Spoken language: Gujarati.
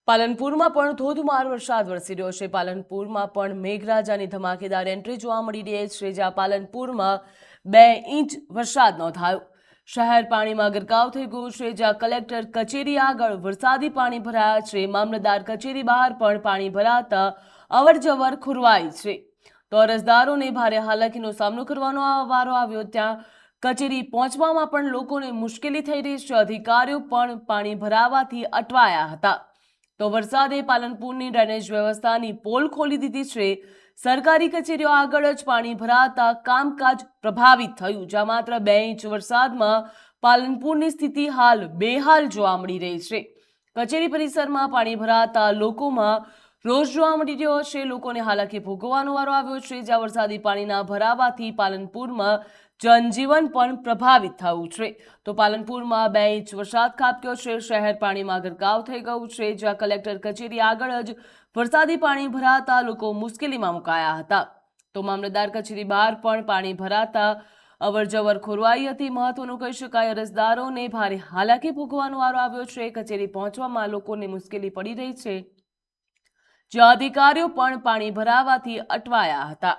પાલનપુરમાં પણ ધોધમાર વરસાદ વરસી રહ્યો છે। પાલનપુરમાં પણ મેઘરાજાની ધમાકેદાર એન્ટ્રી જોવા મળી રહી છે, જ્યાં પાલનપુરમાં 2 ઇંચ વરસાદ નોંધાયો। શહેર પાણીમાં ગરકાવ થઈ ગયું છે, જ્યાં કલેક્ટર કચેરી આગળ વરસાદી પાણી ભરાયા છે। મામલતદાર કચેરી બહાર પણ પાણી ભરાતા અવરજવર ખોરવાઈ છે, તો અરજદારોને ભારે હાલાકીનો સામનો કરવાનો વારો આવ્યો। ત્યાં કચેરી પહોંચવામાં પણ લોકોને મુશ્કેલી થઈ રહી છે। અધિકારીઓ પણ પાણી ભરાવાથી અટવાયા હતા। તો વરસાદે પાલનપુરની ડ્રેનેજ વ્યવસ્થાની પોલ ખોલી દીધી છે। સરકારી કચેરીઓ આગળ જ પાણી ભરાતા કામકાજ પ્રભાવિત થયું, જ્યાં માત્ર 2 ઇંચ વરસાદમાં પાલનપુરની સ્થિતિ હાલ બેહાલ જોવા મળી રહી છે। કચેરી પરિસરમાં પાણી ભરાતા લોકોમાં રોષ જોવા મળી રહ્યો છે। લોકોને હાલાકી ભોગવવાનો વારો આવ્યો છે, જ્યાં વરસાદી પાણીના ભરાવાથી પાલનપુરમાં જનજીવન પણ પ્રભાવિત થયું છે। તો પાલનપુરમાં 2 ઇંચ વરસાદ ખાબક્યો છે। શહેર પાણીમાં ગરકાવ થઈ ગયું છે, જ્યાં કલેક્ટર કચેરી આગળ જ વરસાદી પાણી ભરાતા લોકો મુશ્કેલીમાં મુકાયા હતા। તો મામલતદાર કચેરી બહાર પણ પાણી ભરાતા અવરજવર ખોરવાઈ હતી। મહત્વનું કહી શકાય, અરજદારોને ભારે હાલાકી ભોગવવાનો વારો આવ્યો છે। કચેરી પહોંચવામાં લોકોને મુશ્કેલી પડી રહી છે, જ્યાં અધિકારીઓ પણ પાણી ભરાવાથી અટવાયા હતા।